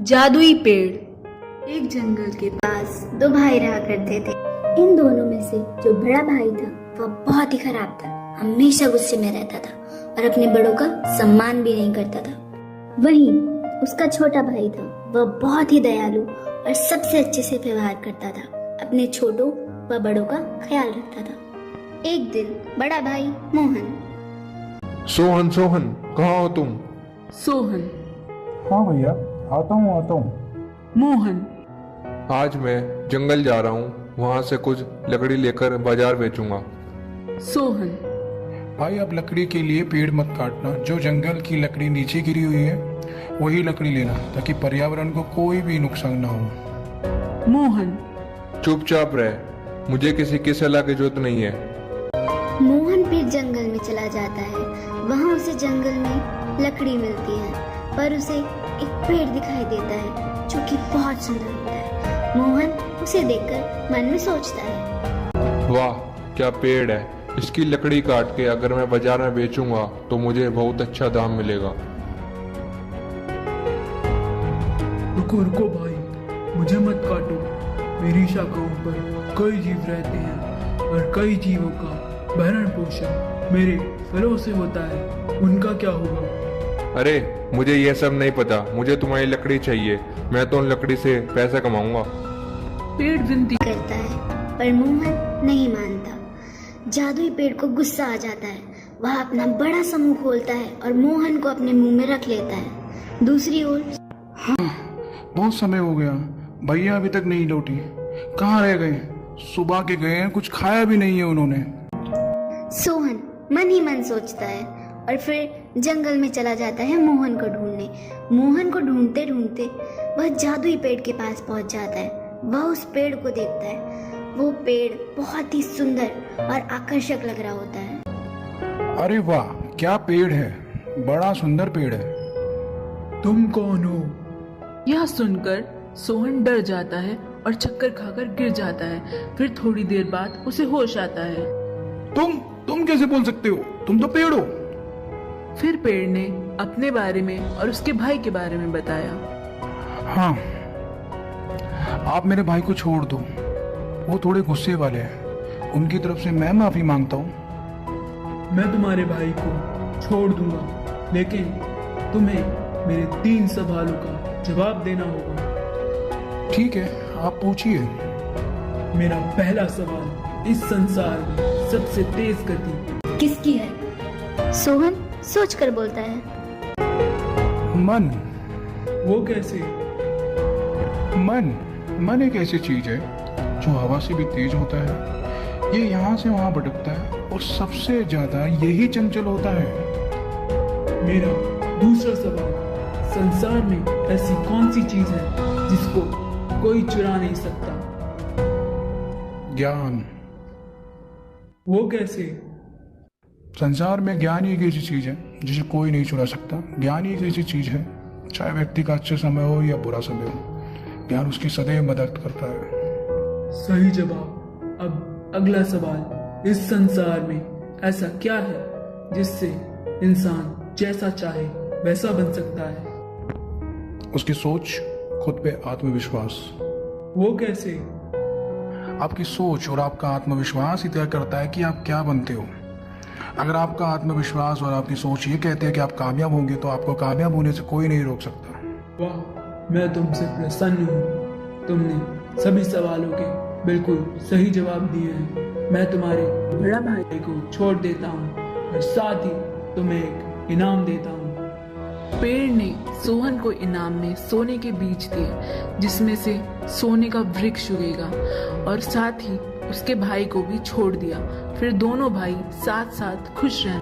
जादुई पेड़। एक जंगल के पास दो भाई रहा करते थे। इन दोनों में से जो बड़ा भाई था वह बहुत ही खराब था, हमेशा गुस्से में रहता था और अपने बड़ों का सम्मान भी नहीं करता था। वहीं उसका छोटा भाई था, वह बहुत ही दयालु और सबसे अच्छे से व्यवहार करता था, अपने छोटों व बड़ों का ख्याल रखता था। एक दिन बड़ा भाई मोहन। सोहन सोहन कहाँ हो तुम? सोहन। हाँ भैया, आता हूँ। मोहन। आज मैं जंगल जा रहा हूँ, वहाँ से कुछ लकड़ी लेकर बाजार बेचूंगा। सोहन। भाई अब लकड़ी के लिए पेड़ मत काटना, जो जंगल की लकड़ी नीचे गिरी हुई है वही लकड़ी लेना, ताकि पर्यावरण को कोई भी नुकसान ना हो। मोहन। चुपचाप रह, मुझे किसी की सलाह की जरूरत नहीं है। मोहन फिर जंगल में चला जाता है। वहाँ उसे जंगल में लकड़ी मिलती है, पर उसे एक पेड़ दिखाई देता है जो कि बहुत सुंदर होता है। मोहन उसे देखकर मन में सोचता है, वाह क्या पेड़ है, इसकी लकड़ी काट के अगर मैं बाजार में बेचूंगा तो मुझे बहुत अच्छा दाम मिलेगा। रुको रुको भाई, मुझे मत काटो। मेरी शाखाओं पर कई जीव रहते हैं और कई जीवों का भरण पोषण मेरे फलों से होता है, उनका क्या होगा? अरे मुझे ये सब नहीं पता, मुझे तुम्हारी लकड़ी चाहिए, मैं तो उन लकड़ी से पैसा कमाऊंगा। पेड़ विनती करता है, पर मोहन नहीं मानता। जादुई पेड़ को गुस्सा आ जाता है। वह अपना बड़ा सा मुंह खोलता है और मोहन को अपने मुंह में रख लेता है। दूसरी ओर बहुत समय हो गया, भैया अभी तक नहीं लौटी। कहाँ रह गए? सुबह के गए हैं, कुछ खाया भी नहीं है उन्होंने। सोहन मन ही मन सोचता है और फिर जंगल में चला जाता है मोहन को ढूंढने। मोहन को ढूंढते ढूंढते वह जादुई पेड़ के पास पहुंच जाता है। वह उस पेड़ को देखता है। वो पेड़ बहुत ही सुंदर और आकर्षक लग रहा होता है। अरे वाह, क्या पेड़ है, बड़ा सुंदर पेड़ है। तुम कौन हो? यह सुनकर सोहन डर जाता है और चक्कर खाकर गिर जाता है। फिर थोड़ी देर बाद उसे होश आता है। तुम कैसे बोल सकते हो? तुम तो पेड़ हो। फिर पेड़ ने अपने बारे में और उसके भाई के बारे में बताया। हाँ, आप मेरे भाई को छोड़ दो, वो थोड़े गुस्से वाले हैं, उनकी तरफ से मैं माफी मांगता हूँ। मैं तुम्हारे भाई को छोड़ दूंगा, लेकिन तुम्हें मेरे 3 सवालों का जवाब देना होगा। ठीक है, आप पूछिए। मेरा पहला सवाल, इस संसार में सबसे तेज गति किसकी है? सोहन सोचकर बोलता है, मन। वो कैसे? मन एक ऐसी चीज है जो हवा से भी तेज होता है। ये यहाँ से वहाँ भटकता है और सबसे ज्यादा यही चंचल होता है। मेरा दूसरा सवाल, संसार में ऐसी कौन सी चीज है जिसको कोई चुरा नहीं सकता? ज्ञान। वो कैसे? संसार में ज्ञान ही एक ऐसी चीज है जिसे कोई नहीं चुरा सकता। ज्ञान ही एक ऐसी चीज है, चाहे व्यक्ति का अच्छा समय हो या बुरा समय हो, ज्ञान उसकी सदैव मदद करता है। सही जवाब। अब अगला सवाल, इस संसार में ऐसा क्या है जिससे इंसान जैसा चाहे वैसा बन सकता है? उसकी सोच, खुद पे आत्मविश्वास। वो कैसे? आपकी सोच और आपका आत्मविश्वास ही तय करता है कि आप क्या बनते हो। अगर आपका आत्मविश्वास और आपकी सोच ये कहते हैं कि आप कामयाब होंगे, तो आपको कामयाब होने से कोई नहीं रोक सकता। वाह, मैं तुमसे प्रसन्न हूँ। तुमने सभी सवालों के बिल्कुल सही जवाब दिए हैं। मैं तुम्हारे बड़ा भाई को छोड़ देता हूँ और साथ ही तुम्हें एक इनाम देता हूँ। पेड़ ने सोहन को इनाम में सोने के बीज दिए, जिसमें से सोने का वृक्ष उगेगा, और साथ ही उसके भाई को भी छोड़ दिया। फिर दोनों भाई साथ साथ खुश रहते।